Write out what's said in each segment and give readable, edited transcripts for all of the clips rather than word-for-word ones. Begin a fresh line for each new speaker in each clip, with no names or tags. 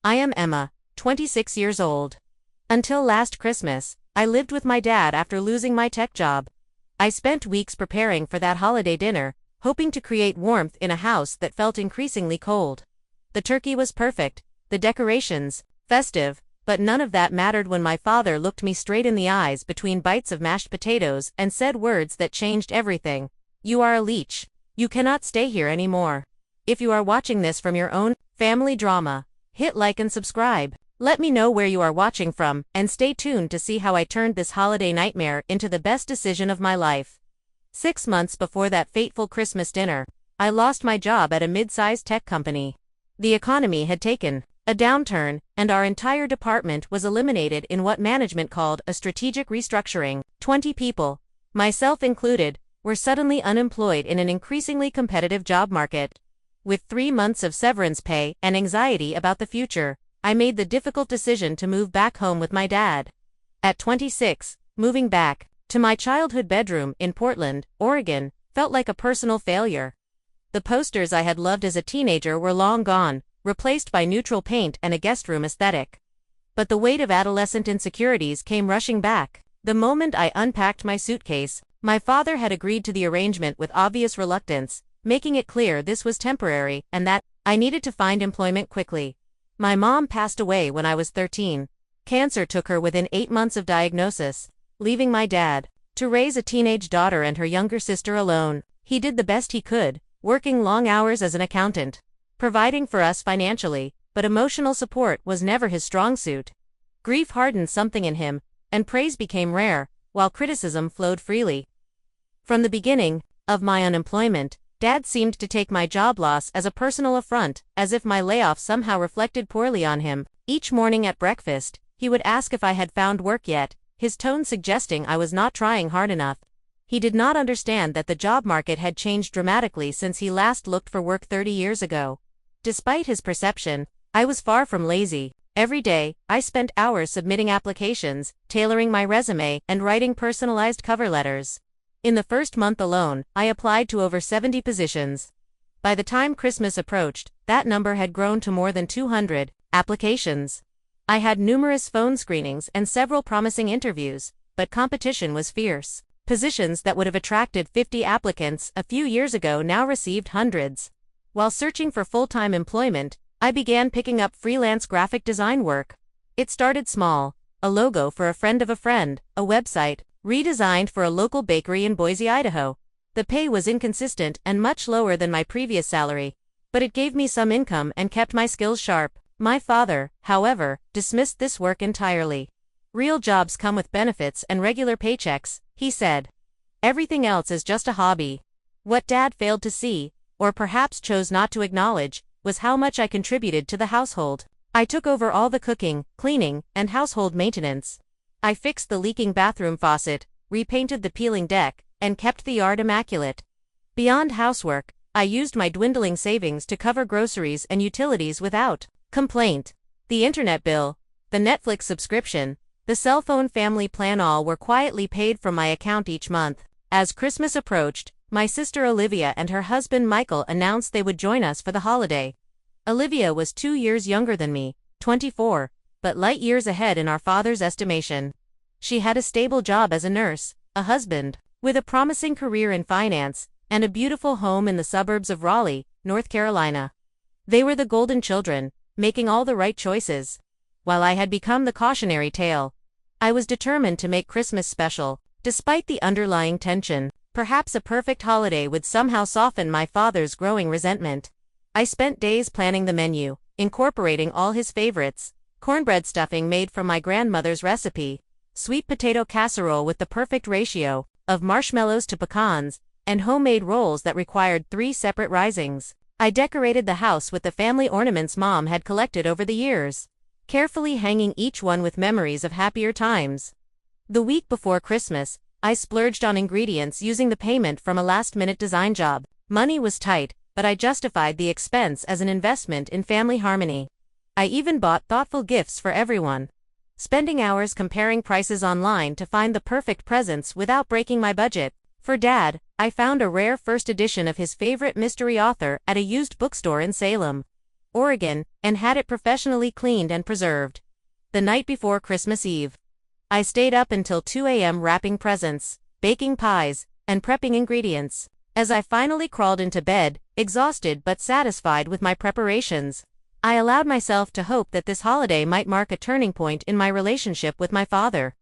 I am Emma, 26 years old. Until last Christmas, I lived with my dad after losing my tech job. I spent weeks preparing for that holiday dinner, hoping to create warmth in a house that felt increasingly cold. The turkey was perfect, the decorations, festive, but none of that mattered when my father looked me straight in the eyes between bites of mashed potatoes and said words that changed everything. "You are a leech. You cannot stay here anymore." If you are watching this from your own family drama, hit like and subscribe. Let me know where you are watching from, and stay tuned to see how I turned this holiday nightmare into the best decision of my life. 6 months before that fateful Christmas dinner, I lost my job at a mid-sized tech company. The economy had taken a downturn, and our entire department was eliminated in what management called a strategic restructuring. 20 people, myself included, were suddenly unemployed in an increasingly competitive job market. With 3 months of severance pay and anxiety about the future, I made the difficult decision to move back home with my dad. At 26, moving back to my childhood bedroom in Portland, Oregon, felt like a personal failure. The posters I had loved as a teenager were long gone, replaced by neutral paint and a guest room aesthetic. But the weight of adolescent insecurities came rushing back. The moment I unpacked my suitcase, my father had agreed to the arrangement with obvious reluctance, making it clear this was temporary and that I needed to find employment quickly. My mom passed away when I was 13. Cancer took her within 8 months of diagnosis, leaving my dad to raise a teenage daughter and her younger sister alone. He did the best he could, working long hours as an accountant, providing for us financially, but emotional support was never his strong suit. Grief hardened something in him, and praise became rare, while criticism flowed freely. From the beginning of my unemployment, Dad seemed to take my job loss as a personal affront, as if my layoff somehow reflected poorly on him. Each morning at breakfast, he would ask if I had found work yet, his tone suggesting I was not trying hard enough. He did not understand that the job market had changed dramatically since he last looked for work 30 years ago. Despite his perception, I was far from lazy. Every day, I spent hours submitting applications, tailoring my resume, and writing personalized cover letters. In the first month alone, I applied to over 70 positions. By the time Christmas approached, that number had grown to more than 200 applications. I had numerous phone screenings and several promising interviews, but competition was fierce. Positions that would have attracted 50 applicants a few years ago now received hundreds. While searching for full-time employment, I began picking up freelance graphic design work. It started small: a logo for a friend of a friend, a website redesigned for a local bakery in Boise, Idaho. The pay was inconsistent and much lower than my previous salary, but it gave me some income and kept my skills sharp. My father, however, dismissed this work entirely. "Real jobs come with benefits and regular paychecks," he said. "Everything else is just a hobby." What Dad failed to see, or perhaps chose not to acknowledge, was how much I contributed to the household. I took over all the cooking, cleaning, and household maintenance. I fixed the leaking bathroom faucet, repainted the peeling deck, and kept the yard immaculate. Beyond housework, I used my dwindling savings to cover groceries and utilities without complaint. The internet bill, the Netflix subscription, the cell phone family plan, all were quietly paid from my account each month. As Christmas approached, my sister Olivia and her husband Michael announced they would join us for the holiday. Olivia was 2 years younger than me, 24, but light years ahead in our father's estimation. She had a stable job as a nurse, a husband with a promising career in finance, and a beautiful home in the suburbs of Raleigh, North Carolina. They were the golden children, making all the right choices. While I had become the cautionary tale, I was determined to make Christmas special, despite the underlying tension. Perhaps a perfect holiday would somehow soften my father's growing resentment. I spent days planning the menu, incorporating all his favorites: cornbread stuffing made from my grandmother's recipe, sweet potato casserole with the perfect ratio of marshmallows to pecans, and homemade rolls that required 3 separate risings. I decorated the house with the family ornaments Mom had collected over the years, carefully hanging each one with memories of happier times. The week before Christmas, I splurged on ingredients using the payment from a last-minute design job. Money was tight, but I justified the expense as an investment in family harmony. I even bought thoughtful gifts for everyone, spending hours comparing prices online to find the perfect presents without breaking my budget. For Dad, I found a rare first edition of his favorite mystery author at a used bookstore in Salem. Oregon, and had it professionally cleaned and preserved. The night before Christmas Eve, I stayed up until 2 a.m. wrapping presents, baking pies, and prepping ingredients. As I finally crawled into bed, exhausted but satisfied with my preparations, I allowed myself to hope that this holiday might mark a turning point in my relationship with my father.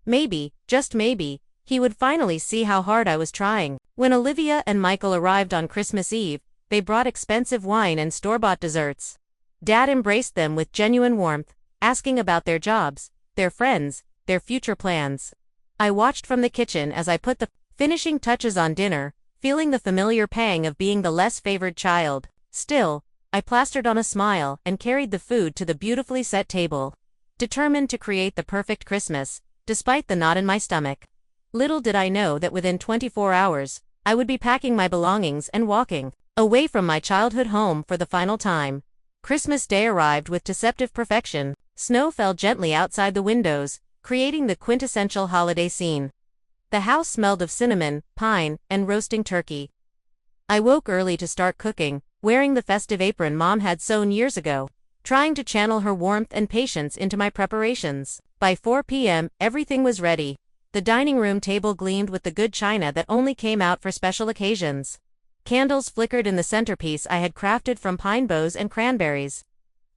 Maybe, just maybe, he would finally see how hard I was trying. When Olivia and Michael arrived on Christmas Eve, they brought expensive wine and store-bought desserts. Dad embraced them with genuine warmth, asking about their jobs, their friends, their future plans. I watched from the kitchen as I put the finishing touches on dinner, feeling the familiar pang of being the less favored child. Still, I plastered on a smile and carried the food to the beautifully set table, determined to create the perfect Christmas, despite the knot in my stomach. Little did I know that within 24 hours, I would be packing my belongings and walking away from my childhood home for the final time. Christmas Day arrived with deceptive perfection. Snow fell gently outside the windows, creating the quintessential holiday scene. The house smelled of cinnamon, pine, and roasting turkey. I woke early to start cooking, wearing the festive apron Mom had sewn years ago, trying to channel her warmth and patience into my preparations. By 4 p.m., everything was ready. The dining room table gleamed with the good china that only came out for special occasions. Candles flickered in the centerpiece I had crafted from pine boughs and cranberries.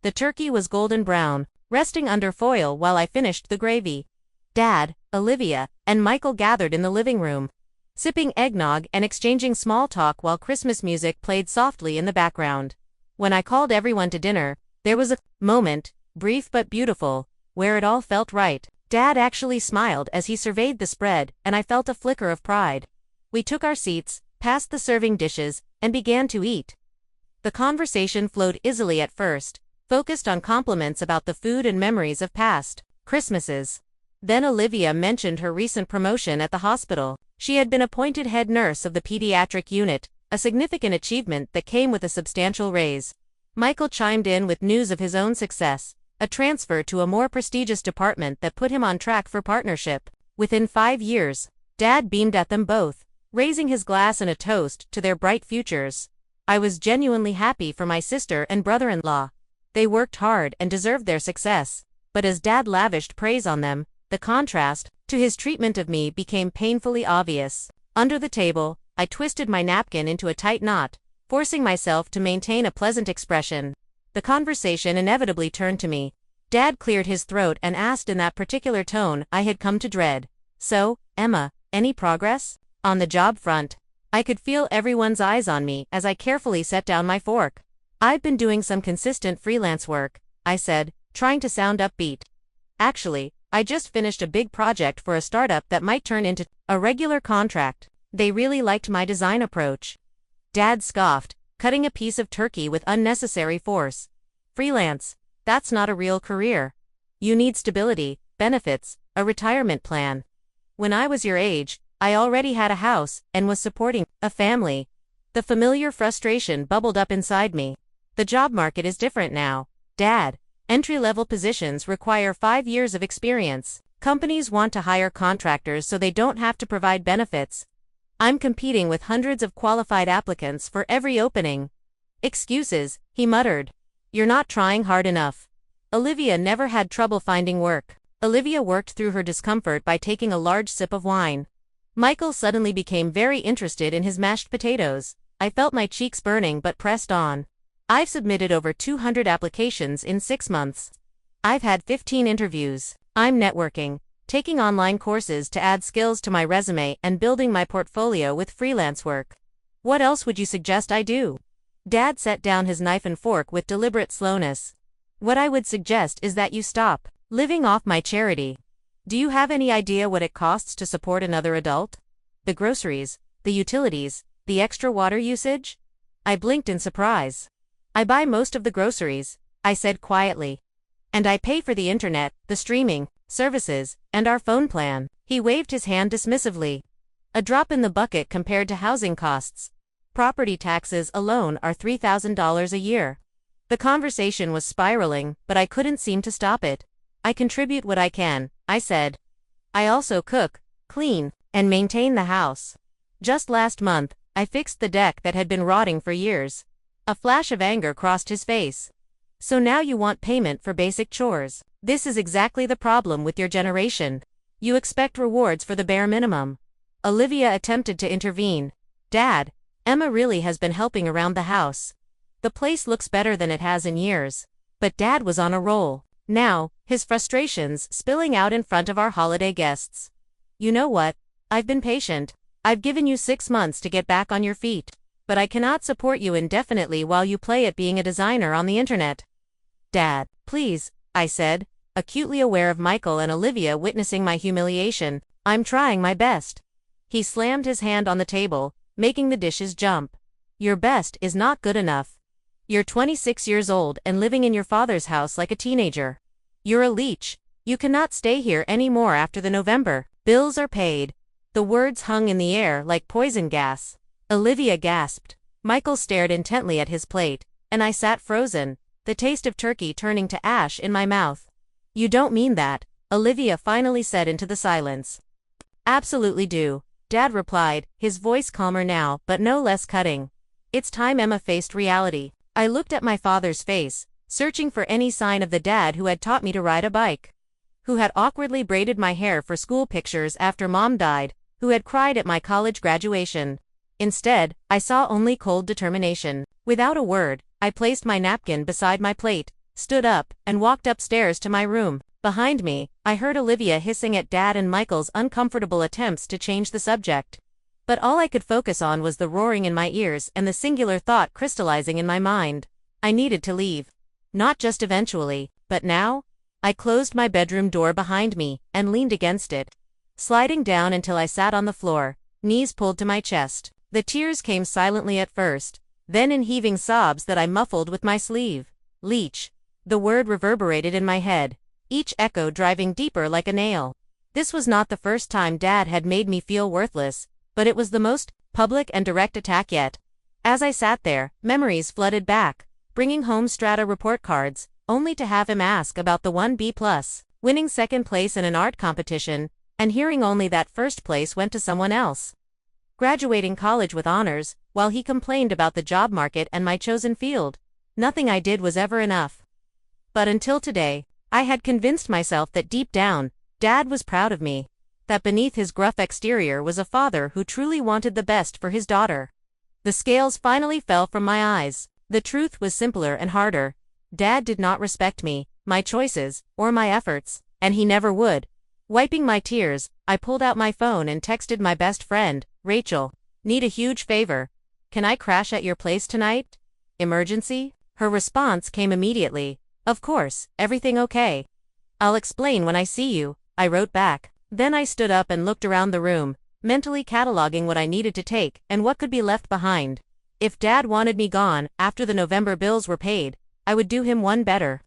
The turkey was golden brown, resting under foil while I finished the gravy. Dad, Olivia, and Michael gathered in the living room, sipping eggnog and exchanging small talk while Christmas music played softly in the background. When I called everyone to dinner, there was a moment, brief but beautiful, where it all felt right. Dad actually smiled as he surveyed the spread, and I felt a flicker of pride. We took our seats, passed the serving dishes, and began to eat. The conversation flowed easily at first, focused on compliments about the food and memories of past Christmases. Then Olivia mentioned her recent promotion at the hospital. She had been appointed head nurse of the pediatric unit, a significant achievement that came with a substantial raise. Michael chimed in with news of his own success, a transfer to a more prestigious department that put him on track for partnership within 5 years. Dad beamed at them both, raising his glass in a toast to their bright futures. I was genuinely happy for my sister and brother-in-law. They worked hard and deserved their success, but as Dad lavished praise on them, the contrast to his treatment of me became painfully obvious. Under the table, I twisted my napkin into a tight knot, forcing myself to maintain a pleasant expression. The conversation inevitably turned to me. Dad cleared his throat and asked in that particular tone I had come to dread. "So, Emma, any progress on the job front?" I could feel everyone's eyes on me as I carefully set down my fork. "I've been doing some consistent freelance work," I said, trying to sound upbeat. "Actually, I just finished a big project for a startup that might turn into a regular contract. They really liked my design approach." Dad scoffed, cutting a piece of turkey with unnecessary force. "Freelance? That's not a real career. You need stability, benefits, a retirement plan. When I was your age, I already had a house and was supporting a family." The familiar frustration bubbled up inside me. "The job market is different now, Dad. Entry-level positions require 5 years of experience. Companies want to hire contractors so they don't have to provide benefits. I'm competing with hundreds of qualified applicants for every opening." "Excuses," he muttered. "You're not trying hard enough." Olivia never had trouble finding work. Olivia worked through her discomfort by taking a large sip of wine. Michael suddenly became very interested in his mashed potatoes. I felt my cheeks burning but pressed on. "I've submitted over 200 applications in 6 months. I've had 15 interviews. I'm networking, taking online courses to add skills to my resume and building my portfolio with freelance work. What else would you suggest I do?" Dad set down his knife and fork with deliberate slowness. "What I would suggest is that you stop living off my charity. Do you have any idea what it costs to support another adult? The groceries, the utilities, the extra water usage?" I blinked in surprise. "I buy most of the groceries," I said quietly. "And I pay for the internet, the streaming services, and our phone plan." He waved his hand dismissively. "A drop in the bucket compared to housing costs. Property taxes alone are $3,000 a year." The conversation was spiraling, but I couldn't seem to stop it. "I contribute what I can," I said. "I also cook, clean, and maintain the house. Just last month, I fixed the deck that had been rotting for years." A flash of anger crossed his face. So now you want payment for basic chores. This is exactly the problem with your generation. You expect rewards for the bare minimum. Olivia attempted to intervene. Dad, Emma really has been helping around the house. The place looks better than it has in years. But Dad was on a roll. Now, his frustrations spilling out in front of our holiday guests. You know what? I've been patient. I've given you 6 months to get back on your feet. But I cannot support you indefinitely while you play at being a designer on the internet. Dad, please, I said, acutely aware of Michael and Olivia witnessing my humiliation. I'm trying my best. He slammed his hand on the table, making the dishes jump. Your best is not good enough. You're 26 years old and living in your father's house like a teenager. You're a leech. You cannot stay here anymore after the November bills are paid. The words hung in the air like poison gas. Olivia gasped. Michael stared intently at his plate, and I sat frozen, the taste of turkey turning to ash in my mouth. You don't mean that, Olivia finally said into the silence. Absolutely do, Dad replied, his voice calmer now but no less cutting. It's time Emma faced reality. I looked at my father's face, searching for any sign of the dad who had taught me to ride a bike, who had awkwardly braided my hair for school pictures after Mom died, who had cried at my college graduation. Instead, I saw only cold determination. Without a word, I placed my napkin beside my plate, stood up, and walked upstairs to my room. Behind me, I heard Olivia hissing at Dad and Michael's uncomfortable attempts to change the subject. But all I could focus on was the roaring in my ears and the singular thought crystallizing in my mind. I needed to leave. Not just eventually, but now? I closed my bedroom door behind me and leaned against it, sliding down until I sat on the floor, knees pulled to my chest. The tears came silently at first, then in heaving sobs that I muffled with my sleeve. Leech. The word reverberated in my head, each echo driving deeper like a nail. This was not the first time Dad had made me feel worthless, but it was the most public and direct attack yet. As I sat there, memories flooded back, bringing home strata report cards, only to have him ask about the 1B+, winning second place in an art competition, and hearing only that first place went to someone else. Graduating college with honors, while he complained about the job market and my chosen field. Nothing I did was ever enough. But until today, I had convinced myself that deep down, Dad was proud of me. That beneath his gruff exterior was a father who truly wanted the best for his daughter. The scales finally fell from my eyes. The truth was simpler and harder. Dad did not respect me, my choices, or my efforts, and he never would. Wiping my tears, I pulled out my phone and texted my best friend, Rachel. Need a huge favor. Can I crash at your place tonight? Emergency? Her response came immediately. Of course, everything okay? I'll explain when I see you, I wrote back. Then I stood up and looked around the room, mentally cataloging what I needed to take and what could be left behind. If Dad wanted me gone after the November bills were paid, I would do him one better.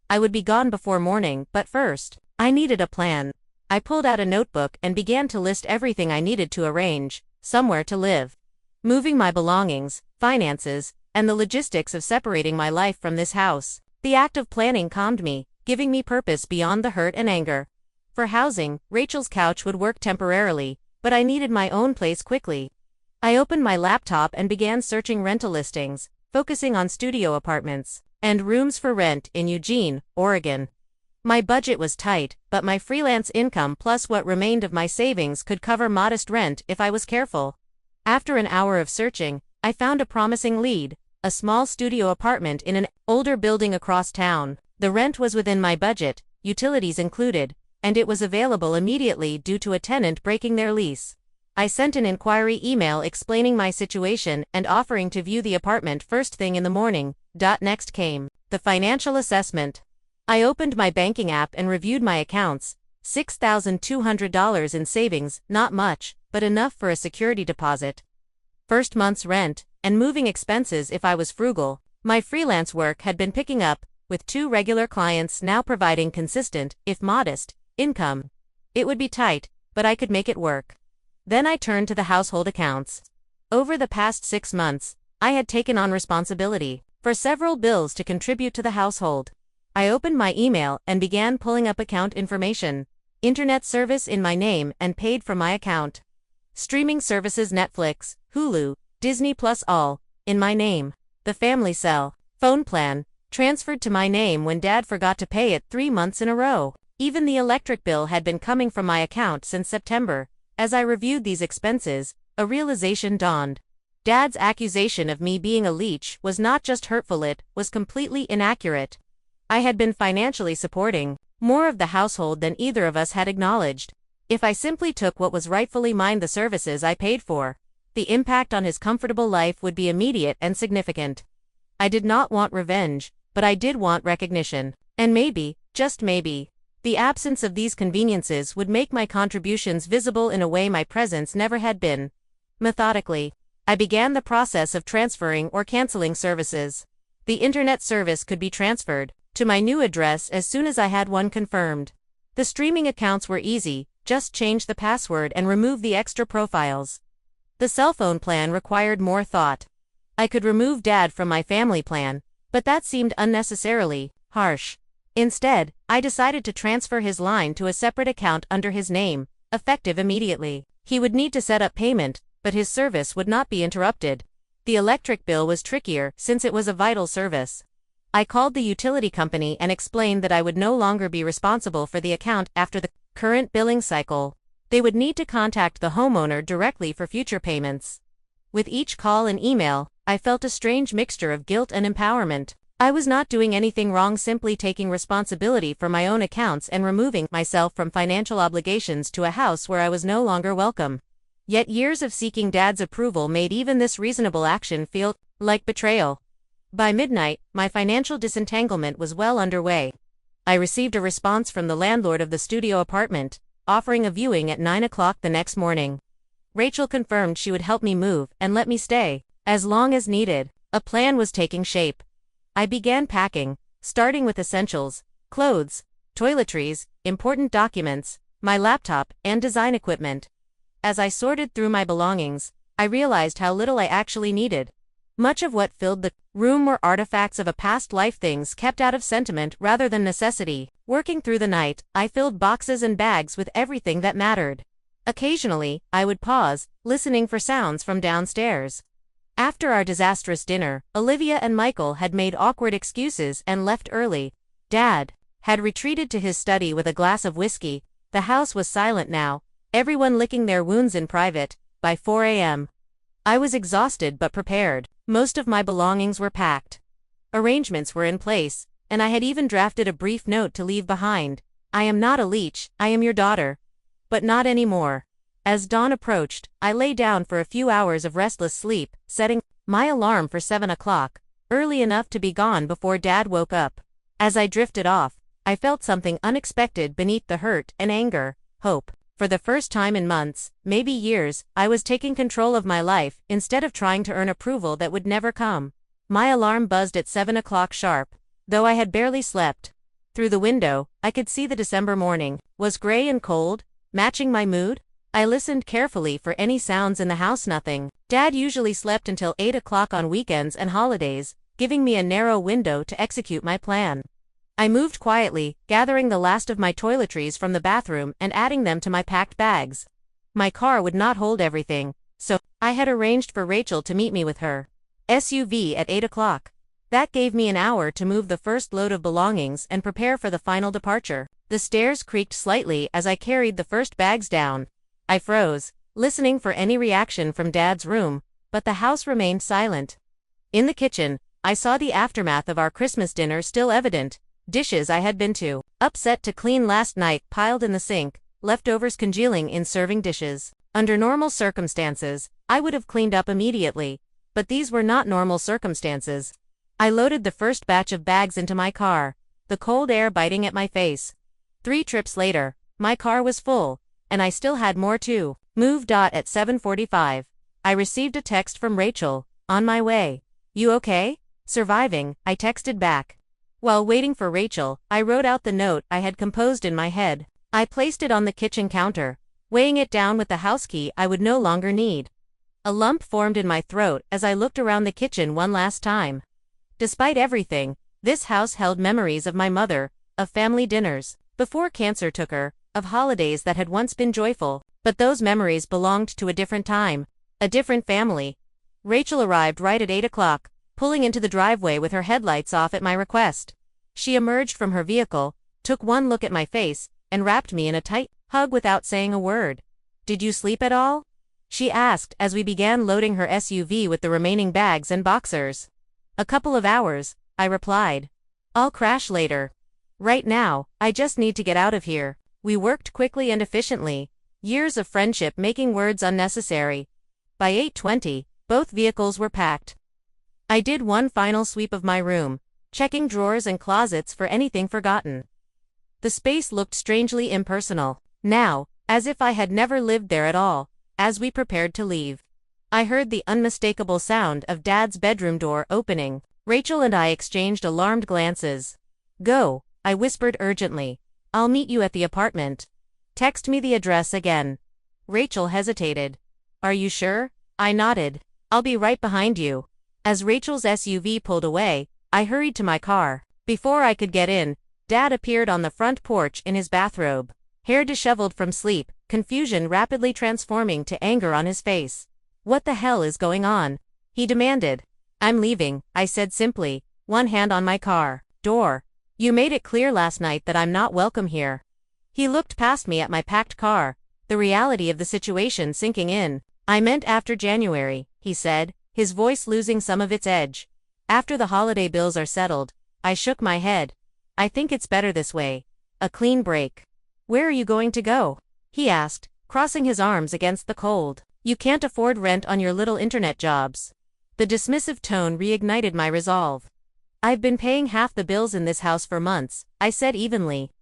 I would be gone before morning, but first, I needed a plan. I pulled out a notebook and began to list everything I needed to arrange, somewhere to live, moving my belongings, finances, and the logistics of separating my life from this house. The act of planning calmed me, giving me purpose beyond the hurt and anger. For housing, Rachel's couch would work temporarily, but I needed my own place quickly. I opened my laptop and began searching rental listings, focusing on studio apartments and rooms for rent in Eugene, Oregon. My budget was tight, but my freelance income plus what remained of my savings could cover modest rent if I was careful. After an hour of searching, I found a promising lead, a small studio apartment in an older building across town. The rent was within my budget, utilities included, and it was available immediately due to a tenant breaking their lease. I sent an inquiry email explaining my situation and offering to view the apartment first thing in the morning. Next came the financial assessment. I opened my banking app and reviewed my accounts. $6,200 in savings, not much, but enough for a security deposit, first month's rent, and moving expenses if I was frugal. My freelance work had been picking up, with 2 regular clients now providing consistent, if modest, income. It would be tight, but I could make it work. Then I turned to the household accounts. Over the past 6 months, I had taken on responsibility for several bills to contribute to the household. I opened my email and began pulling up account information. Internet service in my name and paid from my account. Streaming services Netflix, Hulu, Disney Plus all, in my name. The family cell, phone plan, transferred to my name when Dad forgot to pay it 3 months in a row. Even the electric bill had been coming from my account since September. As I reviewed these expenses, a realization dawned. Dad's accusation of me being a leech was not just hurtful, it was completely inaccurate. I had been financially supporting more of the household than either of us had acknowledged. If I simply took what was rightfully mine, the services I paid for, the impact on his comfortable life would be immediate and significant. I did not want revenge, but I did want recognition. And maybe, just maybe, the absence of these conveniences would make my contributions visible in a way my presence never had been. Methodically, I began the process of transferring or canceling services. The internet service could be transferred to my new address as soon as I had one confirmed. The streaming accounts were easy, just change the password and remove the extra profiles. The cell phone plan required more thought. I could remove Dad from my family plan, but that seemed unnecessarily harsh. Instead, I decided to transfer his line to a separate account under his name, effective immediately. He would need to set up payment, but his service would not be interrupted. The electric bill was trickier since it was a vital service. I called the utility company and explained that I would no longer be responsible for the account after the current billing cycle. They would need to contact the homeowner directly for future payments. With each call and email, I felt a strange mixture of guilt and empowerment. I was not doing anything wrong, simply taking responsibility for my own accounts and removing myself from financial obligations to a house where I was no longer welcome. Yet years of seeking Dad's approval made even this reasonable action feel like betrayal. By midnight, my financial disentanglement was well underway. I received a response from the landlord of the studio apartment, offering a viewing at 9 o'clock the next morning. Rachel confirmed she would help me move and let me stay as long as needed. A plan was taking shape. I began packing, starting with essentials, clothes, toiletries, important documents, my laptop, and design equipment. As I sorted through my belongings, I realized how little I actually needed. Much of what filled the room were artifacts of a past life, things kept out of sentiment rather than necessity. Working through the night, I filled boxes and bags with everything that mattered. Occasionally, I would pause, listening for sounds from downstairs. After our disastrous dinner, Olivia and Michael had made awkward excuses and left early. Dad had retreated to his study with a glass of whiskey. The house was silent now, everyone licking their wounds in private. By 4 a.m., I was exhausted but prepared. Most of my belongings were packed. Arrangements were in place, and I had even drafted a brief note to leave behind. I am not a leech, I am your daughter. But not anymore. As dawn approached, I lay down for a few hours of restless sleep, setting my alarm for 7 o'clock, early enough to be gone before Dad woke up. As I drifted off, I felt something unexpected beneath the hurt and anger: hope. For the first time in months, maybe years, I was taking control of my life, instead of trying to earn approval that would never come. My alarm buzzed at 7 o'clock sharp, though I had barely slept. Through the window, I could see the December morning was gray and cold, matching my mood. I listened carefully for any sounds in the house. Nothing. Dad usually slept until 8 o'clock on weekends and holidays, giving me a narrow window to execute my plan. I moved quietly, gathering the last of my toiletries from the bathroom and adding them to my packed bags. My car would not hold everything, so I had arranged for Rachel to meet me with her SUV at 8 o'clock. That gave me an hour to move the first load of belongings and prepare for the final departure. The stairs creaked slightly as I carried the first bags down. I froze, listening for any reaction from Dad's room, but the house remained silent. In the kitchen, I saw the aftermath of our Christmas dinner still evident. Dishes I had been too upset to clean last night piled in the sink, leftovers congealing in serving dishes. Under normal circumstances, I would have cleaned up immediately, but these were not normal circumstances. I loaded the first batch of bags into my car, the cold air biting at my face. 3 trips later, my car was full, and I still had more to move. At 7:45, I received a text from Rachel: "On my way. You okay?" "Surviving," I texted back. While waiting for Rachel, I wrote out the note I had composed in my head. I placed it on the kitchen counter, weighing it down with the house key I would no longer need. A lump formed in my throat as I looked around the kitchen one last time. Despite everything, this house held memories of my mother, of family dinners before cancer took her, of holidays that had once been joyful, but those memories belonged to a different time, a different family. Rachel arrived right at 8 o'clock, pulling into the driveway with her headlights off at my request. She emerged from her vehicle, took one look at my face, and wrapped me in a tight hug without saying a word. "Did you sleep at all?" she asked as we began loading her SUV with the remaining bags and boxers. "A couple of hours," I replied. "I'll crash later. Right now, I just need to get out of here." We worked quickly and efficiently, years of friendship making words unnecessary. By 8:20, both vehicles were packed. I did one final sweep of my room, checking drawers and closets for anything forgotten. The space looked strangely impersonal, now, as if I had never lived there at all. As we prepared to leave, I heard the unmistakable sound of Dad's bedroom door opening. Rachel and I exchanged alarmed glances. "Go," I whispered urgently. "I'll meet you at the apartment. Text me the address again." Rachel hesitated. "Are you sure?" I nodded. "I'll be right behind you." As Rachel's SUV pulled away, I hurried to my car. Before I could get in, Dad appeared on the front porch in his bathrobe, hair disheveled from sleep, confusion rapidly transforming to anger on his face. "What the hell is going on?" he demanded. "I'm leaving," I said simply, one hand on my car door. "You made it clear last night that I'm not welcome here." He looked past me at my packed car, the reality of the situation sinking in. "I meant after January," he said, his voice losing some of its edge. "After the holiday bills are settled." I shook my head. "I think it's better this way. A clean break." "Where are you going to go?" he asked, crossing his arms against the cold. "You can't afford rent on your little internet jobs." The dismissive tone reignited my resolve. "I've been paying half the bills in this house for months," I said evenly.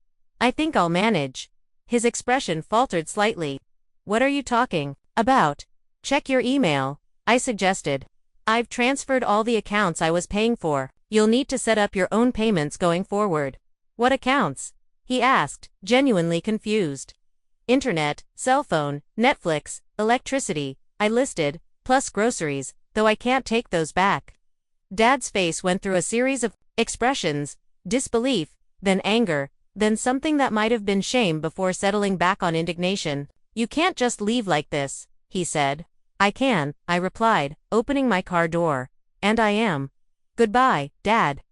"I think I'll manage." His expression faltered slightly. "What are you talking about?" "Check your email," I suggested. "I've transferred all the accounts I was paying for. You'll need to set up your own payments going forward." "What accounts?" he asked, genuinely confused. "Internet, cell phone, Netflix, electricity," I listed, "plus groceries, though I can't take those back." Dad's face went through a series of expressions, disbelief, then anger, then something that might have been shame before settling back on indignation. "You can't just leave like this," he said. "I can," I replied, opening my car door. "And I am." "Goodbye, Dad."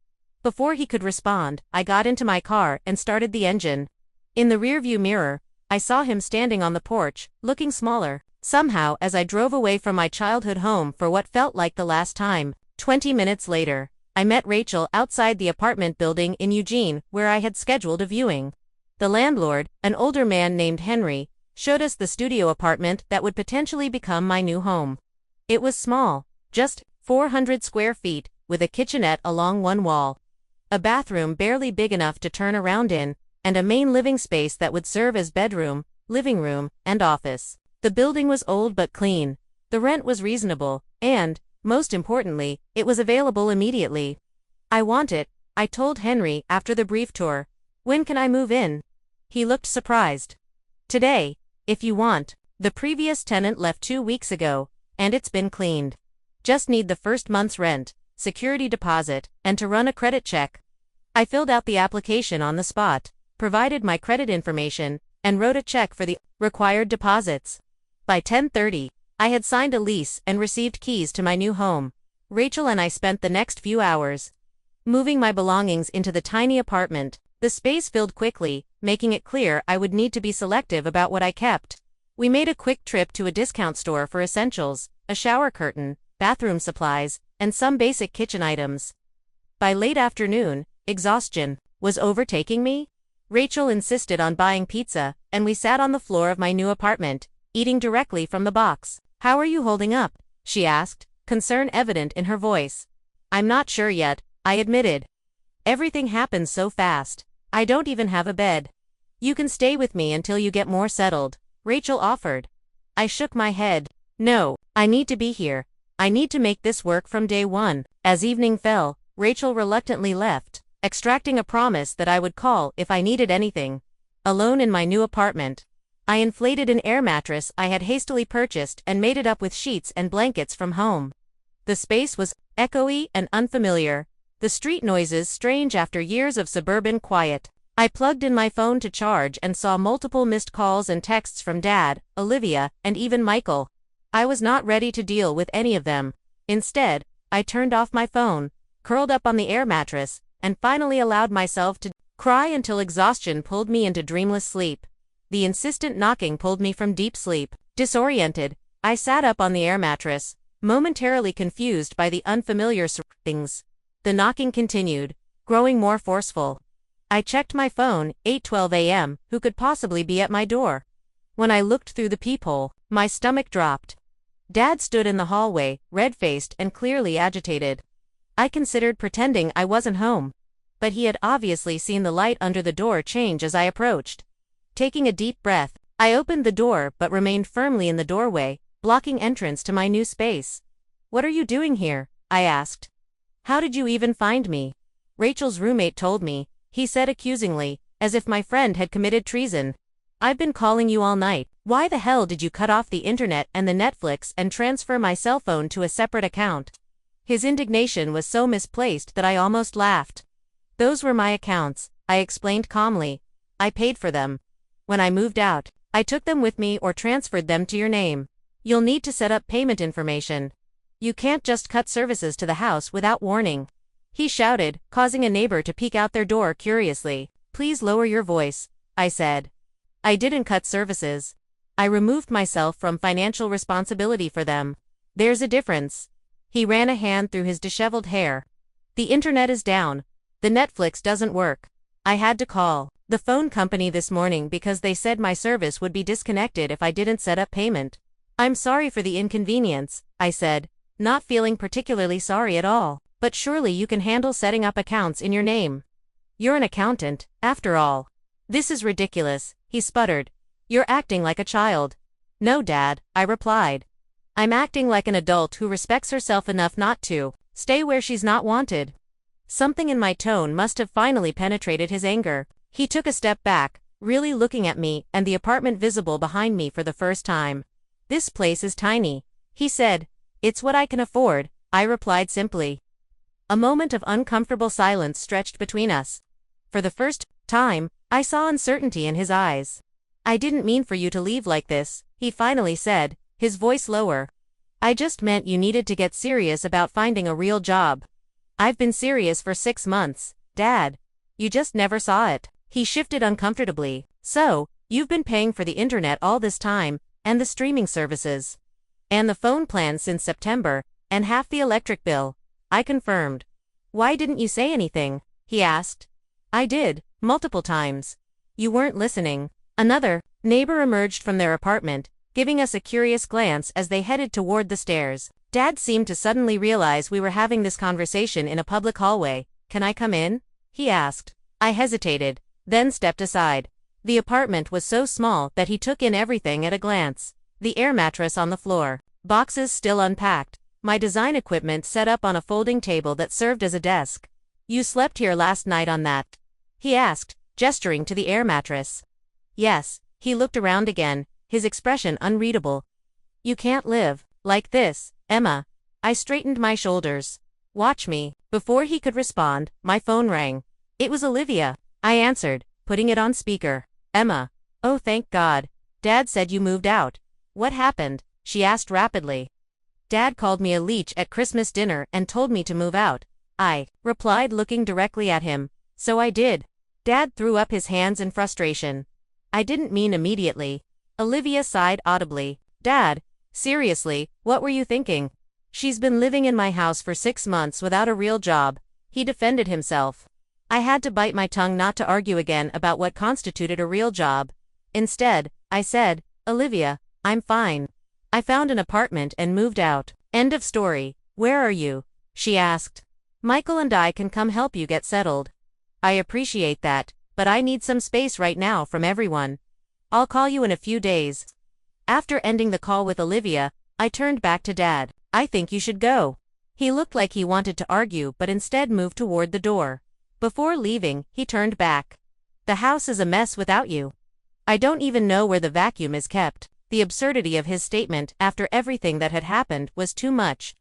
Before he could respond, I got into my car and started the engine. In the rearview mirror, I saw him standing on the porch, looking smaller. Somehow, as I drove away from my childhood home for what felt like the last time. 20 minutes later, I met Rachel outside the apartment building in Eugene where I had scheduled a viewing. The landlord, an older man named Henry, showed us the studio apartment that would potentially become my new home. It was small, just 400 square feet, with a kitchenette along one wall, a bathroom barely big enough to turn around in, and a main living space that would serve as bedroom, living room, and office. The building was old but clean. The rent was reasonable, and, most importantly, it was available immediately. "I want it," I told Henry after the brief tour. "When can I move in?" He looked surprised. "Today, if you want. The previous tenant left 2 weeks ago, and it's been cleaned. Just need the first month's rent, security deposit, and to run a credit check." I filled out the application on the spot, provided my credit information, and wrote a check for the required deposits. By 10:30, I had signed a lease and received keys to my new home. Rachel and I spent the next few hours moving my belongings into the tiny apartment. The space filled quickly, making it clear I would need to be selective about what I kept. We made a quick trip to a discount store for essentials, a shower curtain, bathroom supplies, and some basic kitchen items. By late afternoon, exhaustion was overtaking me. Rachel insisted on buying pizza, and we sat on the floor of my new apartment, eating directly from the box. "How are you holding up?" she asked, concern evident in her voice. "I'm not sure yet," I admitted. "Everything happens so fast. I don't even have a bed." "You can stay with me until you get more settled," Rachel offered. I shook my head. "No, I need to be here. I need to make this work from day one." As evening fell, Rachel reluctantly left, extracting a promise that I would call if I needed anything. Alone in my new apartment, I inflated an air mattress I had hastily purchased and made it up with sheets and blankets from home. The space was echoey and unfamiliar, the street noises strange after years of suburban quiet. I plugged in my phone to charge and saw multiple missed calls and texts from Dad, Olivia, and even Michael. I was not ready to deal with any of them. Instead, I turned off my phone, curled up on the air mattress, and finally allowed myself to cry until exhaustion pulled me into dreamless sleep. The insistent knocking pulled me from deep sleep. Disoriented, I sat up on the air mattress, momentarily confused by the unfamiliar surroundings. The knocking continued, growing more forceful. I checked my phone, 8:12 a.m., who could possibly be at my door? When I looked through the peephole, my stomach dropped. Dad stood in the hallway, red-faced and clearly agitated. I considered pretending I wasn't home. But he had obviously seen the light under the door change as I approached. Taking a deep breath, I opened the door but remained firmly in the doorway, blocking entrance to my new space. "What are you doing here?" I asked. "How did you even find me?" "Rachel's roommate told me," he said accusingly, as if my friend had committed treason. "I've been calling you all night. Why the hell did you cut off the internet and the Netflix and transfer my cell phone to a separate account?" His indignation was so misplaced that I almost laughed. "Those were my accounts," I explained calmly. "I paid for them. When I moved out, I took them with me or transferred them to your name. You'll need to set up payment information. You can't just cut services to the house without warning." He shouted, causing a neighbor to peek out their door curiously. "Please lower your voice," I said. "I didn't cut services. I removed myself from financial responsibility for them. There's a difference." He ran a hand through his disheveled hair. "The internet is down. The Netflix doesn't work. I had to call the phone company this morning because they said my service would be disconnected if I didn't set up payment." "I'm sorry for the inconvenience," I said, not feeling particularly sorry at all. "But surely you can handle setting up accounts in your name. You're an accountant, after all." "This is ridiculous," he sputtered. "You're acting like a child." "No, Dad," I replied. "I'm acting like an adult who respects herself enough not to stay where she's not wanted." Something in my tone must have finally penetrated his anger. He took a step back, really looking at me and the apartment visible behind me for the first time. "This place is tiny," he said. "It's what I can afford," I replied simply. A moment of uncomfortable silence stretched between us. For the first time, I saw uncertainty in his eyes. "I didn't mean for you to leave like this," he finally said, his voice lower. "I just meant you needed to get serious about finding a real job." "I've been serious for 6 months, Dad. You just never saw it." He shifted uncomfortably. "So, you've been paying for the internet all this time, and the streaming services, and the phone plan since September, and half the electric bill," I confirmed. "Why didn't you say anything?" he asked. "I did, multiple times. You weren't listening." Another neighbor emerged from their apartment, giving us a curious glance as they headed toward the stairs. Dad seemed to suddenly realize we were having this conversation in a public hallway. "Can I come in?" he asked. I hesitated, then stepped aside. The apartment was so small that he took in everything at a glance. The air mattress on the floor, boxes still unpacked, my design equipment set up on a folding table that served as a desk. "You slept here last night on that?" he asked, gesturing to the air mattress. "Yes." He looked around again, his expression unreadable. "You can't live like this, Emma." I straightened my shoulders. "Watch me." Before he could respond, my phone rang. It was Olivia. I answered, putting it on speaker. "Emma." "Oh, thank God. Dad said you moved out." "What happened?" she asked rapidly. "Dad called me a leech at Christmas dinner and told me to move out," I replied, looking directly at him. "So I did." Dad threw up his hands in frustration. "I didn't mean immediately." Olivia sighed audibly. "Dad, seriously, what were you thinking?" "She's been living in my house for 6 months without a real job," he defended himself. I had to bite my tongue not to argue again about what constituted a real job. Instead, I said, "Olivia, I'm fine. I found an apartment and moved out." "End of story. Where are you?" she asked. "Michael and I can come help you get settled." "I appreciate that, but I need some space right now from everyone. I'll call you in a few days." After ending the call with Olivia, I turned back to Dad. "I think you should go." He looked like he wanted to argue but instead moved toward the door. Before leaving, he turned back. "The house is a mess without you. I don't even know where the vacuum is kept." The absurdity of his statement after everything that had happened was too much.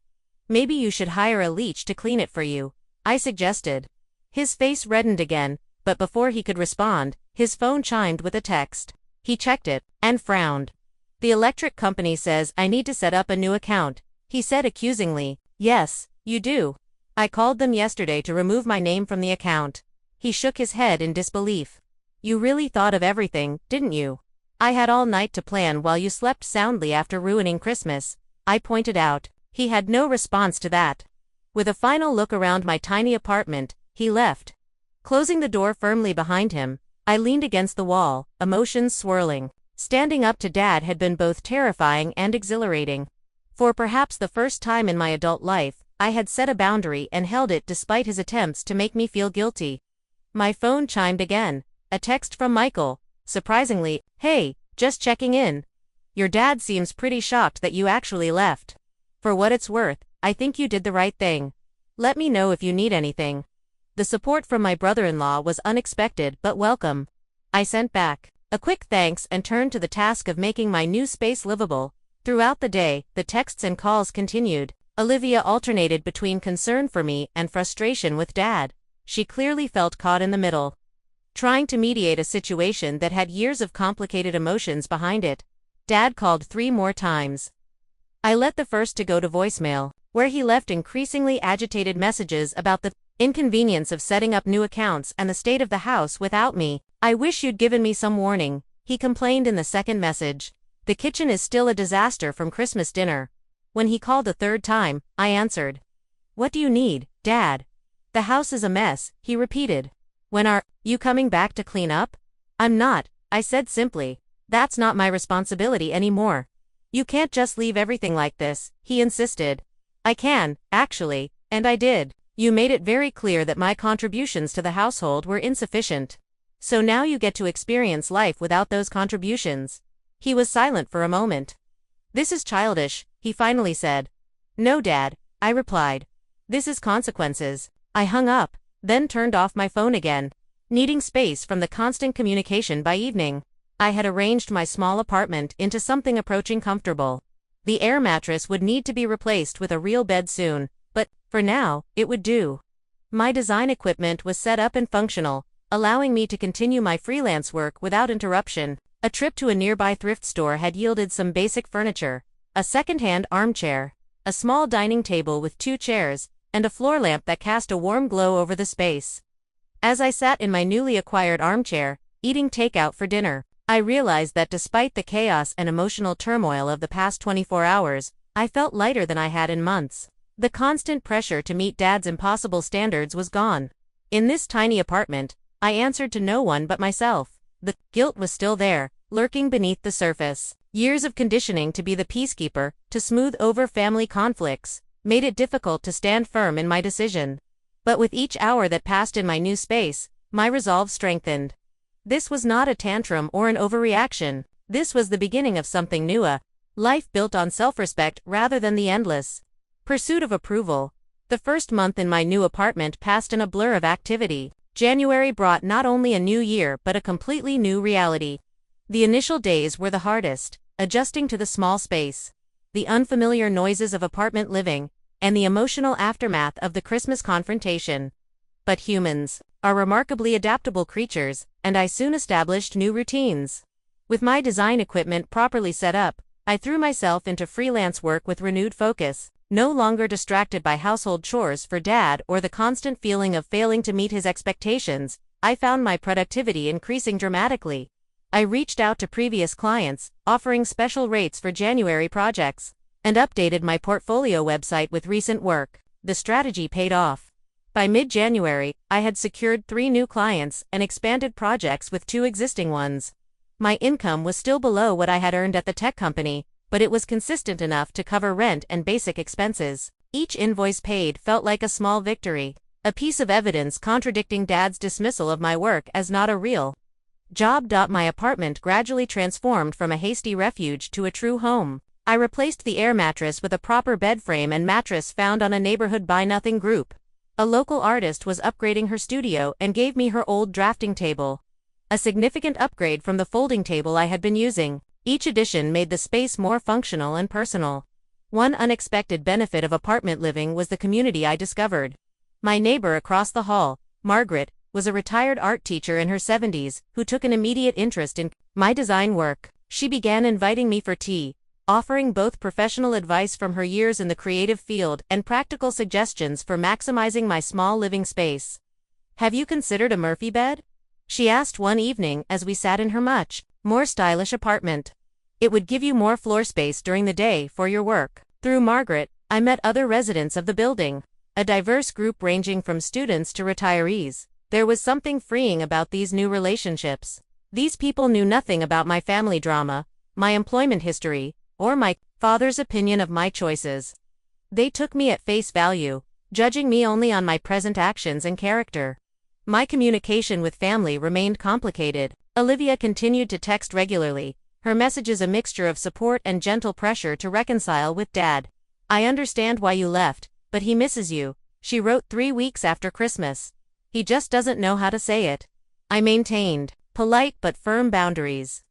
"Maybe you should hire a leech to clean it for you," I suggested. His face reddened again, but before he could respond, his phone chimed with a text. He checked it, and frowned. "The electric company says I need to set up a new account," he said accusingly. "Yes, You do? I called them yesterday to remove my name from the account. He shook his head in disbelief. You really thought of everything, didn't you? I had all night to plan while you slept soundly after ruining Christmas, I pointed out. He had no response to that. With a final look around my tiny apartment, he left. Closing the door firmly behind him, I leaned against the wall, emotions swirling. Standing up to Dad had been both terrifying and exhilarating. For perhaps the first time in my adult life, I had set a boundary and held it despite his attempts to make me feel guilty. My phone chimed again. A text from Michael. Surprisingly, "Hey, just checking in. Your dad seems pretty shocked that you actually left. For what it's worth, I think you did the right thing. Let me know if you need anything." The support from my brother-in-law was unexpected but welcome. I sent back a quick thanks and turned to the task of making my new space livable. Throughout the day, the texts and calls continued. Olivia alternated between concern for me and frustration with Dad. She clearly felt caught in the middle, trying to mediate a situation that had years of complicated emotions behind it. Dad called 3 more times. I let the first to go to voicemail, where he left increasingly agitated messages about the inconvenience of setting up new accounts and the state of the house without me. "I wish you'd given me some warning," he complained in the second message. "The kitchen is still a disaster from Christmas dinner." When he called a third time, I answered. "What do you need, Dad?" "The house is a mess," he repeated. "When are you coming back to clean up?" "I'm not," I said simply. "That's not my responsibility anymore." "You can't just leave everything like this," he insisted. "I can, actually, and I did. You made it very clear that my contributions to the household were insufficient. So now you get to experience life without those contributions." He was silent for a moment. "This is childish," he finally said. "No, Dad," I replied. "This is consequences." I hung up, then turned off my phone again, needing space from the constant communication by evening. I had arranged my small apartment into something approaching comfortable. The air mattress would need to be replaced with a real bed soon, but, for now, it would do. My design equipment was set up and functional, allowing me to continue my freelance work without interruption. A trip to a nearby thrift store had yielded some basic furniture, a second-hand armchair, a small dining table with 2 chairs, and a floor lamp that cast a warm glow over the space. As I sat in my newly acquired armchair, eating takeout for dinner, I realized that despite the chaos and emotional turmoil of the past 24 hours, I felt lighter than I had in months. The constant pressure to meet Dad's impossible standards was gone. In this tiny apartment, I answered to no one but myself. The guilt was still there, lurking beneath the surface. Years of conditioning to be the peacekeeper, to smooth over family conflicts, made it difficult to stand firm in my decision. But with each hour that passed in my new space, my resolve strengthened. This was not a tantrum or an overreaction. This was the beginning of something new, a life built on self-respect rather than the endless pursuit of approval. The first month in my new apartment passed in a blur of activity. January brought not only a new year but a completely new reality. The initial days were the hardest, adjusting to the small space, the unfamiliar noises of apartment living, and the emotional aftermath of the Christmas confrontation. But humans are remarkably adaptable creatures, and I soon established new routines. With my design equipment properly set up, I threw myself into freelance work with renewed focus, no longer distracted by household chores for Dad or the constant feeling of failing to meet his expectations. I found my productivity increasing dramatically. I reached out to previous clients, offering special rates for January projects, and updated my portfolio website with recent work. The strategy paid off. By mid-January, I had secured 3 new clients and expanded projects with 2 existing ones. My income was still below what I had earned at the tech company, but it was consistent enough to cover rent and basic expenses. Each invoice paid felt like a small victory, a piece of evidence contradicting Dad's dismissal of my work as not a real job. My apartment gradually transformed from a hasty refuge to a true home. I replaced the air mattress with a proper bed frame and mattress found on a neighborhood buy-nothing group. A local artist was upgrading her studio and gave me her old drafting table, a significant upgrade from the folding table I had been using. Each addition made the space more functional and personal. One unexpected benefit of apartment living was the community I discovered. My neighbor across the hall, Margaret, was a retired art teacher in her 70s who took an immediate interest in my design work. She began inviting me for tea, offering both professional advice from her years in the creative field and practical suggestions for maximizing my small living space. "Have you considered a Murphy bed?" she asked one evening as we sat in her much more stylish apartment. "It would give you more floor space during the day for your work." Through Margaret, I met other residents of the building, a diverse group ranging from students to retirees. There was something freeing about these new relationships. These people knew nothing about my family drama, my employment history, or my father's opinion of my choices. They took me at face value, judging me only on my present actions and character. My communication with family remained complicated. Olivia continued to text regularly, her messages a mixture of support and gentle pressure to reconcile with Dad. "I understand why you left, but he misses you," she wrote 3 weeks after Christmas. "He just doesn't know how to say it." I maintained polite but firm boundaries,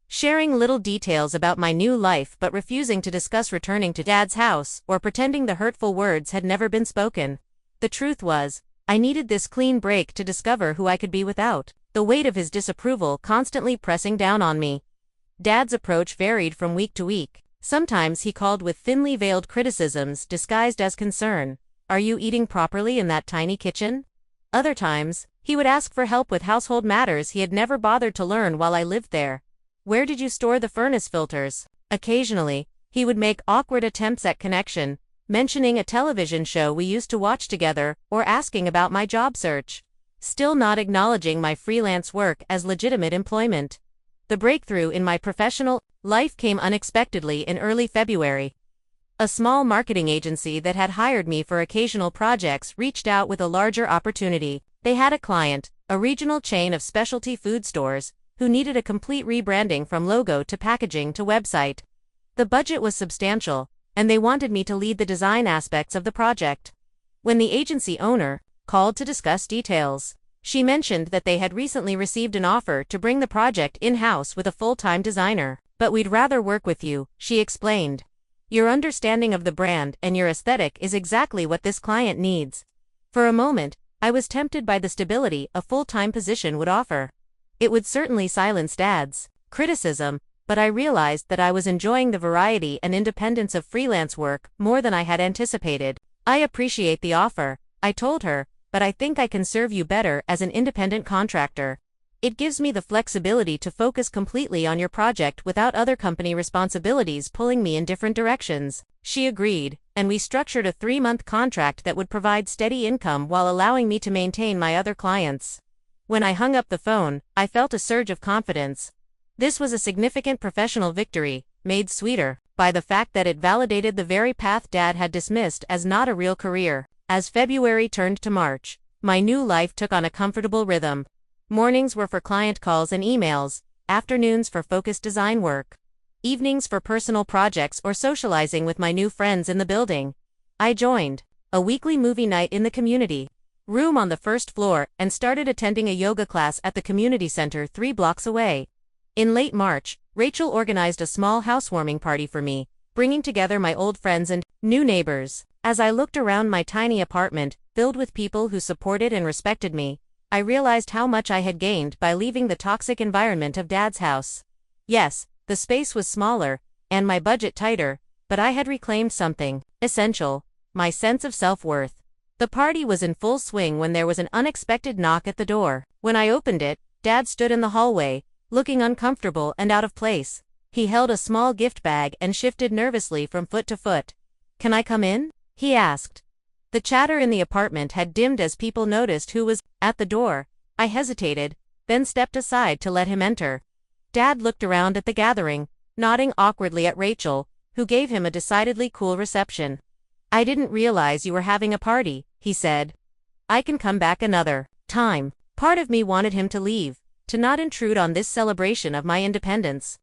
sharing little details about my new life but refusing to discuss returning to Dad's house or pretending the hurtful words had never been spoken. The truth was, I needed this clean break to discover who I could be without the weight of his disapproval constantly pressing down on me. Dad's approach varied from week to week. Sometimes he called with thinly veiled criticisms disguised as concern. "Are you eating properly in that tiny kitchen?" Other times, he would ask for help with household matters he had never bothered to learn while I lived there. "Where did you store the furnace filters?" Occasionally, he would make awkward attempts at connection, mentioning a television show we used to watch together or asking about my job search, still not acknowledging my freelance work as legitimate employment. The breakthrough in my professional life came unexpectedly in early February. A small marketing agency that had hired me for occasional projects reached out with a larger opportunity. They had a client, a regional chain of specialty food stores, who needed a complete rebranding from logo to packaging to website. The budget was substantial, and they wanted me to lead the design aspects of the project. When the agency owner called to discuss details, she mentioned that they had recently received an offer to bring the project in-house with a full-time designer. "But we'd rather work with you," she explained. "Your understanding of the brand and your aesthetic is exactly what this client needs." For a moment, I was tempted by the stability a full-time position would offer. It would certainly silence Dad's criticism, but I realized that I was enjoying the variety and independence of freelance work more than I had anticipated. "I appreciate the offer," I told her, "but I think I can serve you better as an independent contractor. It gives me the flexibility to focus completely on your project without other company responsibilities pulling me in different directions." She agreed, and we structured a 3-month contract that would provide steady income while allowing me to maintain my other clients. When I hung up the phone, I felt a surge of confidence. This was a significant professional victory, made sweeter by the fact that it validated the very path Dad had dismissed as not a real career. As February turned to March, my new life took on a comfortable rhythm. Mornings were for client calls and emails, afternoons for focused design work, evenings for personal projects or socializing with my new friends in the building. I joined a weekly movie night in the community room on the first floor and started attending a yoga class at the community center 3 blocks away. In late March, Rachel organized a small housewarming party for me, bringing together my old friends and new neighbors. As I looked around my tiny apartment, filled with people who supported and respected me, I realized how much I had gained by leaving the toxic environment of Dad's house. Yes, the space was smaller, and my budget tighter, but I had reclaimed something essential: my sense of self-worth. The party was in full swing when there was an unexpected knock at the door. When I opened it, Dad stood in the hallway, looking uncomfortable and out of place. He held a small gift bag and shifted nervously from foot to foot. "Can I come in?" he asked. The chatter in the apartment had dimmed as people noticed who was at the door. I hesitated, then stepped aside to let him enter. Dad looked around at the gathering, nodding awkwardly at Rachel, who gave him a decidedly cool reception. "I didn't realize you were having a party," he said. "I can come back another time." Part of me wanted him to leave, to not intrude on this celebration of my independence.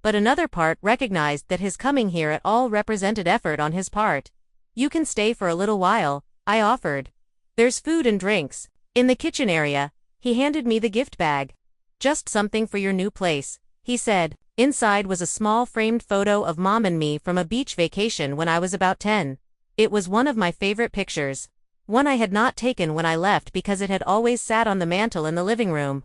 But another part recognized that his coming here at all represented effort on his part. "You can stay for a little while," I offered. "There's food and drinks in the kitchen area." He handed me the gift bag. "Just something for your new place," he said. Inside was a small framed photo of Mom and me from a beach vacation when I was about 10. It was one of my favorite pictures. One I had not taken when I left because it had always sat on the mantel in the living room.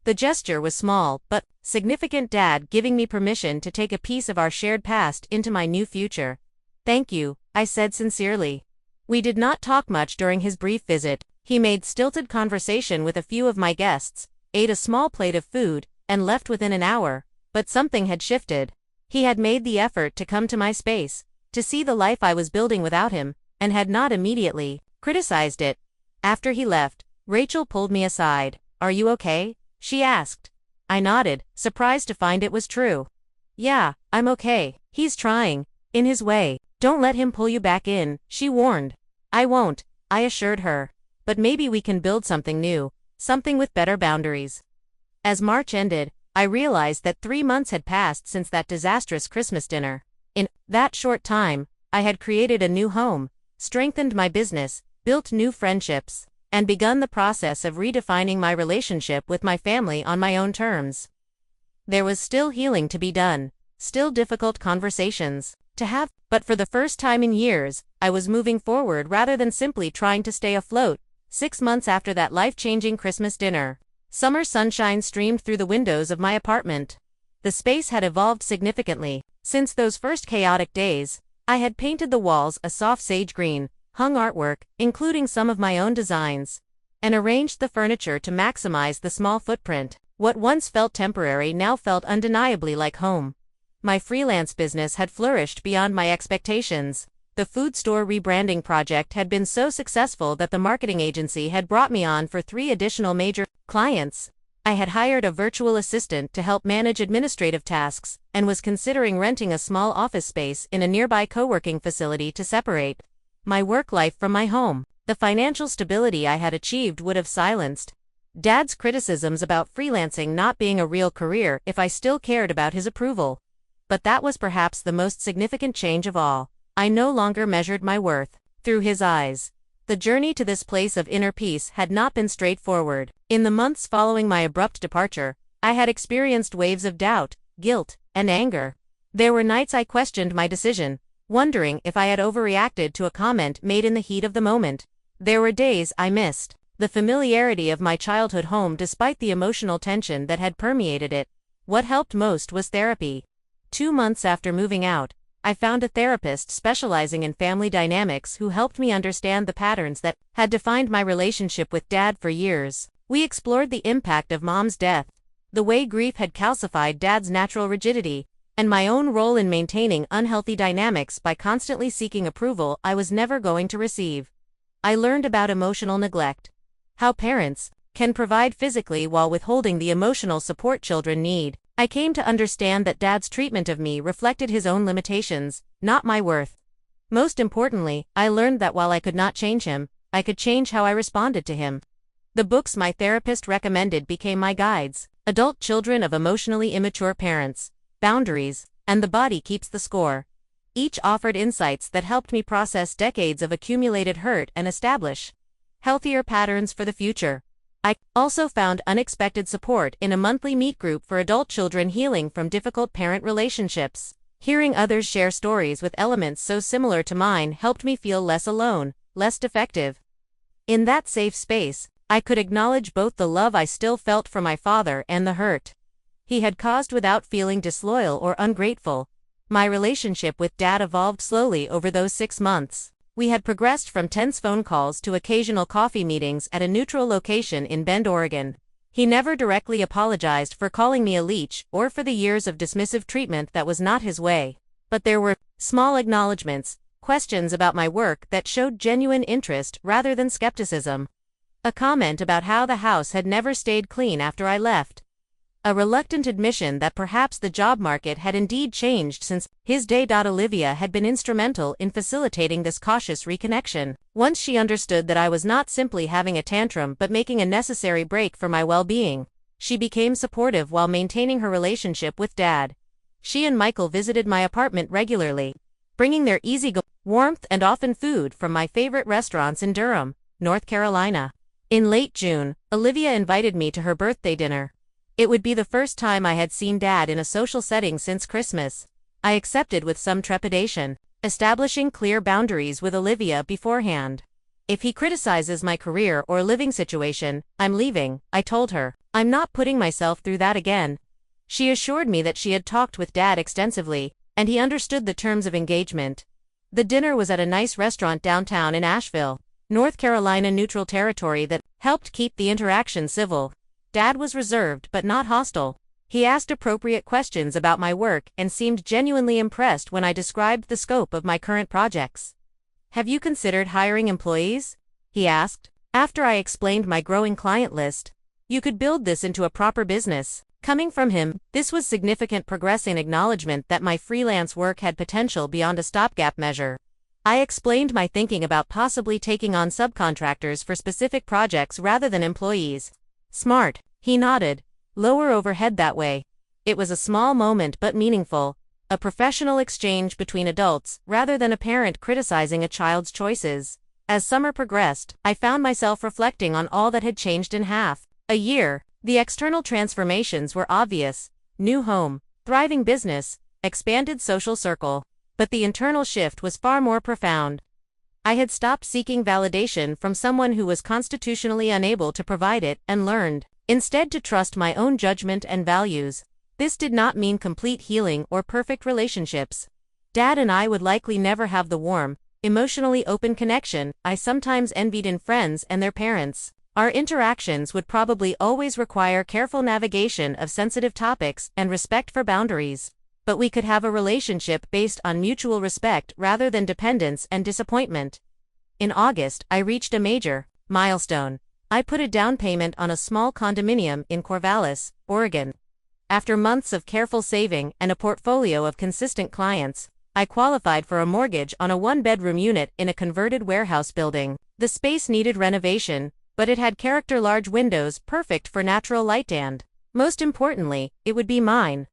The gesture was small, but significant. Dad giving me permission to take a piece of our shared past into my new future. Thank you, I said sincerely. We did not talk much during his brief visit. He made stilted conversation with a few of my guests, ate a small plate of food, and left within an hour, but something had shifted. He had made the effort to come to my space, to see the life I was building without him, and had not immediately criticized it. After he left, Rachel pulled me aside. "Are you okay?" she asked. I nodded, surprised to find it was true. "Yeah, I'm okay. He's trying, in his way. Don't let him pull you back in," she warned. "I won't," I assured her. "But maybe we can build something new, something with better boundaries." As March ended, I realized that 3 months had passed since that disastrous Christmas dinner. In that short time, I had created a new home, strengthened my business, built new friendships, and begun the process of redefining my relationship with my family on my own terms. There was still healing to be done, still difficult conversations to have, but for the first time in years, I was moving forward rather than simply trying to stay afloat. 6 months after that life-changing Christmas dinner, summer sunshine streamed through the windows of my apartment. The space had evolved significantly. Since those first chaotic days, I had painted the walls a soft sage green, hung artwork, including some of my own designs, and arranged the furniture to maximize the small footprint. What once felt temporary now felt undeniably like home. My freelance business had flourished beyond my expectations. The food store rebranding project had been so successful that the marketing agency had brought me on for 3 additional major clients. I had hired a virtual assistant to help manage administrative tasks, and was considering renting a small office space in a nearby co-working facility to separate my work life from my home. The financial stability I had achieved would have silenced Dad's criticisms about freelancing not being a real career if I still cared about his approval. But that was perhaps the most significant change of all. I no longer measured my worth through his eyes. The journey to this place of inner peace had not been straightforward. In the months following my abrupt departure, I had experienced waves of doubt, guilt, and anger. There were nights I questioned my decision, wondering if I had overreacted to a comment made in the heat of the moment. There were days I missed the familiarity of my childhood home despite the emotional tension that had permeated it. What helped most was therapy. 2 months after moving out, I found a therapist specializing in family dynamics who helped me understand the patterns that had defined my relationship with Dad for years. We explored the impact of Mom's death, the way grief had calcified Dad's natural rigidity, and my own role in maintaining unhealthy dynamics by constantly seeking approval I was never going to receive. I learned about emotional neglect, how parents can provide physically while withholding the emotional support children need. I came to understand that Dad's treatment of me reflected his own limitations, not my worth. Most importantly, I learned that while I could not change him, I could change how I responded to him. The books my therapist recommended became my guides: Adult Children of Emotionally Immature Parents, Boundaries, and The Body Keeps the Score. Each offered insights that helped me process decades of accumulated hurt and establish healthier patterns for the future. I also found unexpected support in a monthly meet group for adult children healing from difficult parent relationships. Hearing others share stories with elements so similar to mine helped me feel less alone, less defective. In that safe space, I could acknowledge both the love I still felt for my father and the hurt he had caused without feeling disloyal or ungrateful. My relationship with Dad evolved slowly over those 6 months. We had progressed from tense phone calls to occasional coffee meetings at a neutral location in Bend, Oregon. He never directly apologized for calling me a leech or for the years of dismissive treatment that was not his way. But there were small acknowledgments, questions about my work that showed genuine interest rather than skepticism. A comment about how the house had never stayed clean after I left. A reluctant admission that perhaps the job market had indeed changed since his day. Olivia had been instrumental in facilitating this cautious reconnection. Once she understood that I was not simply having a tantrum but making a necessary break for my well-being, she became supportive while maintaining her relationship with Dad. She and Michael visited my apartment regularly, bringing their easygoing warmth and often food from my favorite restaurants in Durham, North Carolina. In late June, Olivia invited me to her birthday dinner. It would be the first time I had seen Dad in a social setting since Christmas. I accepted with some trepidation, establishing clear boundaries with Olivia beforehand. If he criticizes my career or living situation, I'm leaving, I told her. I'm not putting myself through that again. She assured me that she had talked with Dad extensively, and he understood the terms of engagement. The dinner was at a nice restaurant downtown in Asheville, North Carolina, neutral territory that helped keep the interaction civil. Dad was reserved but not hostile. He asked appropriate questions about my work and seemed genuinely impressed when I described the scope of my current projects. Have you considered hiring employees? He asked. After I explained my growing client list. You could build this into a proper business. Coming from him, this was significant progress in acknowledgement that my freelance work had potential beyond a stopgap measure. I explained my thinking about possibly taking on subcontractors for specific projects rather than employees. Smart, he nodded. Lower overhead that way. It was a small moment but meaningful, a professional exchange between adults rather than a parent criticizing a child's choices. As summer progressed, I found myself reflecting on all that had changed in half a year. The external transformations were obvious: new home, thriving business, expanded social circle. But the internal shift was far more profound. I had stopped seeking validation from someone who was constitutionally unable to provide it and learned, instead, to trust my own judgment and values. This did not mean complete healing or perfect relationships. Dad and I would likely never have the warm, emotionally open connection I sometimes envied in friends and their parents. Our interactions would probably always require careful navigation of sensitive topics and respect for boundaries. But we could have a relationship based on mutual respect rather than dependence and disappointment. In August, I reached a major milestone. I put a down payment on a small condominium in Corvallis, Oregon. After months of careful saving and a portfolio of consistent clients, I qualified for a mortgage on a one-bedroom unit in a converted warehouse building. The space needed renovation, but it had character large windows perfect for natural light and, most importantly, it would be mine.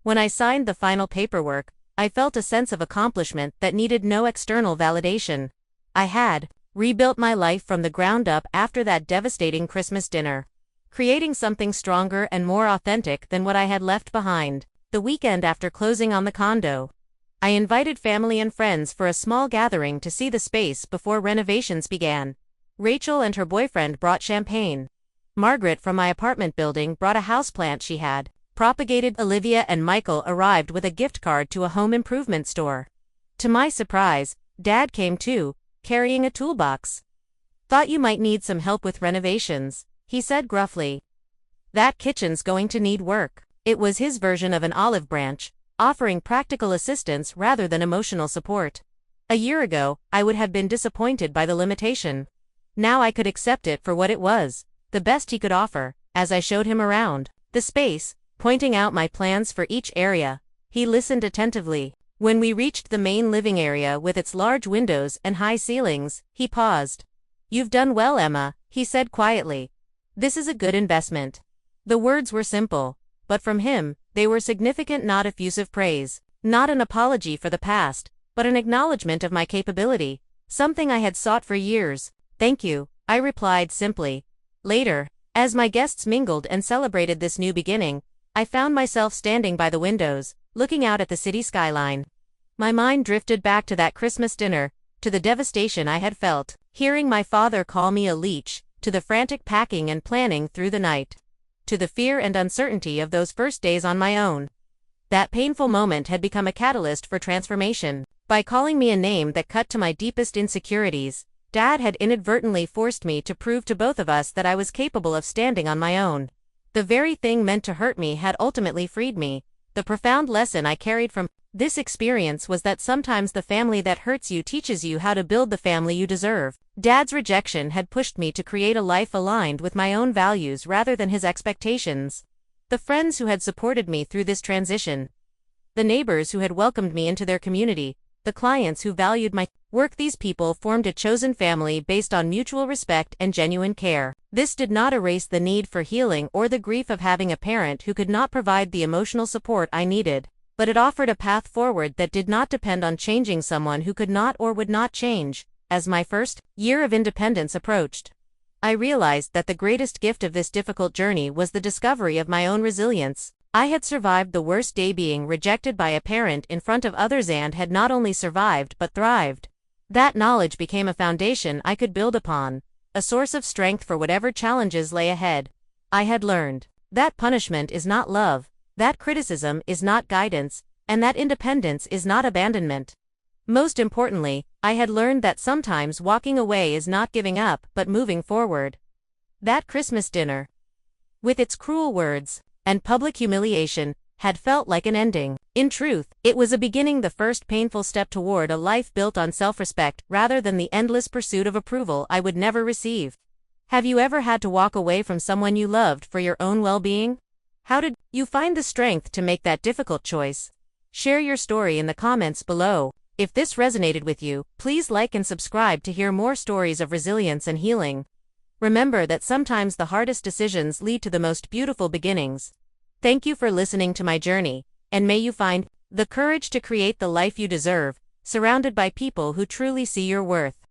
When I signed the final paperwork, I felt a sense of accomplishment that needed no external validation. I had rebuilt my life from the ground up after that devastating Christmas dinner, creating something stronger and more authentic than what I had left behind. The weekend after closing on the condo, I invited family and friends for a small gathering to see the space before renovations began. Rachel and her boyfriend brought champagne. Margaret from my apartment building brought a houseplant she had propagated. Olivia and Michael arrived with a gift card to a home improvement store. To my surprise, Dad came too, carrying a toolbox. Thought you might need some help with renovations, he said gruffly. That kitchen's going to need work. It was his version of an olive branch, offering practical assistance rather than emotional support. A year ago, I would have been disappointed by the limitation. Now I could accept it for what it was, the best he could offer. As I showed him around the space, pointing out my plans for each area, he listened attentively. When we reached the main living area with its large windows and high ceilings, he paused. "You've done well, Emma," he said quietly. "This is a good investment." The words were simple, but from him, they were significant, not effusive praise, not an apology for the past, but an acknowledgement of my capability, something I had sought for years. "Thank you," I replied simply. Later, as my guests mingled and celebrated this new beginning, I found myself standing by the windows, looking out at the city skyline. My mind drifted back to that Christmas dinner, to the devastation I had felt, hearing my father call me a leech, to the frantic packing and planning through the night, to the fear and uncertainty of those first days on my own. That painful moment had become a catalyst for transformation. By calling me a name that cut to my deepest insecurities, Dad had inadvertently forced me to prove to both of us that I was capable of standing on my own. The very thing meant to hurt me had ultimately freed me. The profound lesson I carried from this experience was that sometimes the family that hurts you teaches you how to build the family you deserve. Dad's rejection had pushed me to create a life aligned with my own values rather than his expectations. The friends who had supported me through this transition, the neighbors who had welcomed me into their community, the clients who valued my work, these people formed a chosen family based on mutual respect and genuine care. This did not erase the need for healing or the grief of having a parent who could not provide the emotional support I needed, but it offered a path forward that did not depend on changing someone who could not or would not change. As my first year of independence approached, I realized that the greatest gift of this difficult journey was the discovery of my own resilience. I had survived the worst day, being rejected by a parent in front of others, and had not only survived but thrived. That knowledge became a foundation I could build upon, a source of strength for whatever challenges lay ahead. I had learned that punishment is not love, that criticism is not guidance, and that independence is not abandonment. Most importantly, I had learned that sometimes walking away is not giving up but moving forward. That Christmas dinner, with its cruel words and public humiliation, had felt like an ending. In truth, it was a beginning, the first painful step toward a life built on self-respect rather than the endless pursuit of approval I would never receive. Have you ever had to walk away from someone you loved for your own well-being? How did you find the strength to make that difficult choice? Share your story in the comments below. If this resonated with you, please like and subscribe to hear more stories of resilience and healing. Remember that sometimes the hardest decisions lead to the most beautiful beginnings. Thank you for listening to my journey, and may you find the courage to create the life you deserve, surrounded by people who truly see your worth.